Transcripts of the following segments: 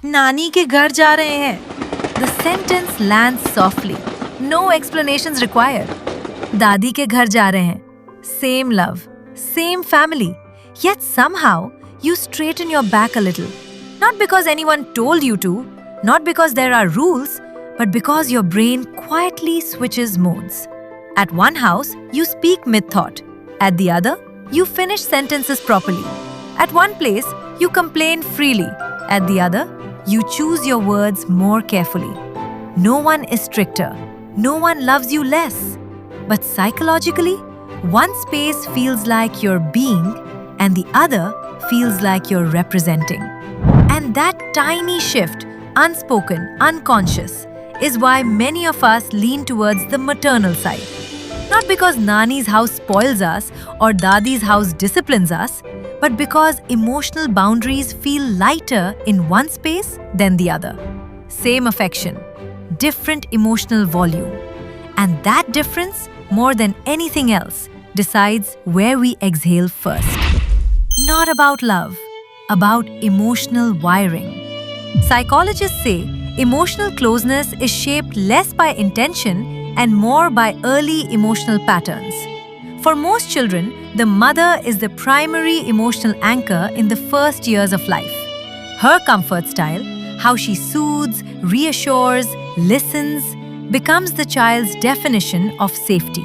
नानी के घर जा रहे हैं. The sentence lands softly. No explanations required. दादी के घर जा रहे हैं. Same love, same family. Yet somehow you straighten your back a little. Not because anyone told you to, not because there are rules, but because your brain quietly switches modes. At one house, you speak mid-thought. At the other, you finish sentences properly. At one place, you complain freely. At the other, you choose your words more carefully. No one is stricter. No one loves you less. But psychologically, one space feels like you're being, and the other feels like you're representing. And that tiny shift, unspoken, unconscious, is why many of us lean towards the maternal side. Not because Nani's house spoils us or Dadi's house disciplines us, but because emotional boundaries feel lighter in one space than the other. Same affection, different emotional volume. And that difference, more than anything else, decides where we exhale first. Not about love, about emotional wiring. Psychologists say emotional closeness is shaped less by intention and more by early emotional patterns. For most children, the mother is the primary emotional anchor in the first years of life. Her comfort style, how she soothes, reassures, listens, becomes the child's definition of safety.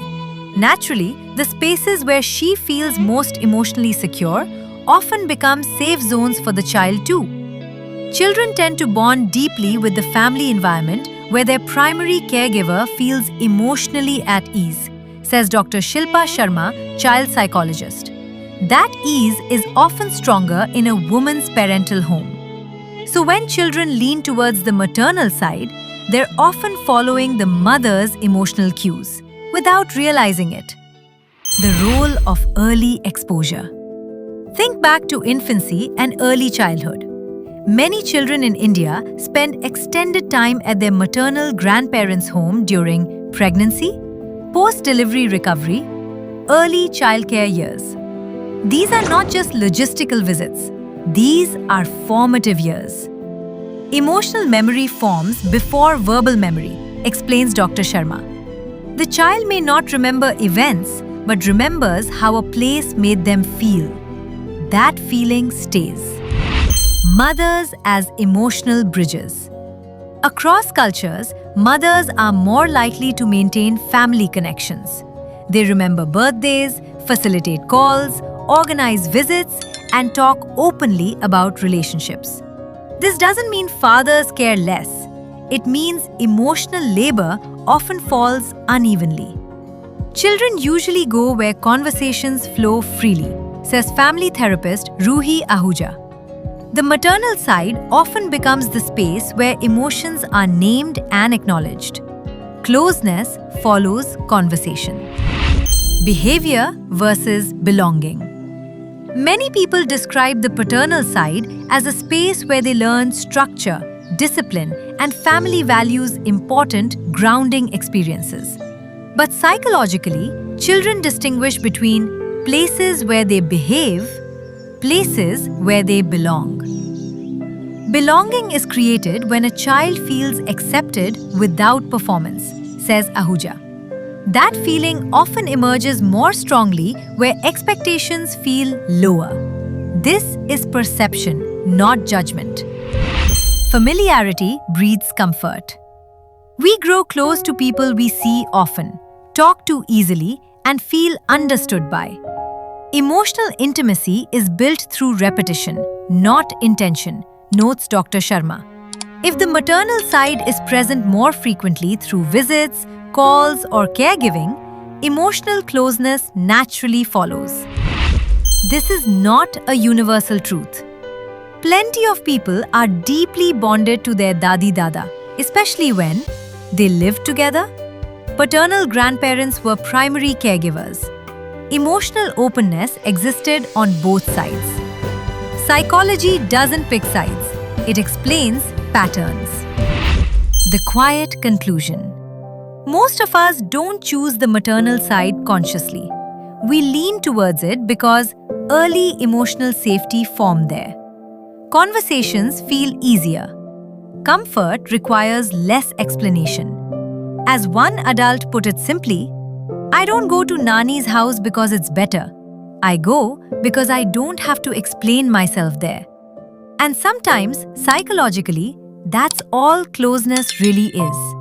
Naturally, the spaces where she feels most emotionally secure often become safe zones for the child too. Children tend to bond deeply with the family environment where their primary caregiver feels emotionally at ease, says Dr. Shilpa Sharma, child psychologist. That ease is often stronger in a woman's parental home. So when children lean towards the maternal side, they're often following the mother's emotional cues without realizing it. The role of early exposure. Think back to infancy and early childhood. Many children in India spend extended time at their maternal grandparents' home during pregnancy, post-delivery recovery, early childcare years. These are not just logistical visits. These are formative years. Emotional memory forms before verbal memory, explains Dr. Sharma. The child may not remember events, but remembers how a place made them feel. That feeling stays. Mothers as emotional bridges. Across cultures, mothers are more likely to maintain family connections. They remember birthdays, facilitate calls, organize visits, and talk openly about relationships. This doesn't mean fathers care less. It means emotional labor often falls unevenly. Children usually go where conversations flow freely, says family therapist Ruhi Ahuja. The maternal side often becomes the space where emotions are named and acknowledged. Closeness follows conversation. Behavior versus belonging. Many people describe the paternal side as a space where they learn structure, discipline, and family values important grounding experiences. But psychologically, children distinguish between places where they behave, places where they belong. Belonging is created when a child feels accepted without performance, says Ahuja. That feeling often emerges more strongly where expectations feel lower. This is perception, not judgment. Familiarity breeds comfort. We grow close to people we see often, talk to easily, and feel understood by. Emotional intimacy is built through repetition, not intention, notes Dr. Sharma. If the maternal side is present more frequently through visits, calls, or caregiving, emotional closeness naturally follows. This is not a universal truth. Plenty of people are deeply bonded to their dadi-dada, especially when they lived together. Paternal grandparents were primary caregivers. Emotional openness existed on both sides. Psychology doesn't pick sides. It explains patterns. The quiet conclusion. Most of us don't choose the maternal side consciously. We lean towards it because early emotional safety formed there. Conversations feel easier. Comfort requires less explanation. As one adult put it simply, I don't go to Nani's house because it's better. I go because I don't have to explain myself there. And sometimes, psychologically, that's all closeness really is.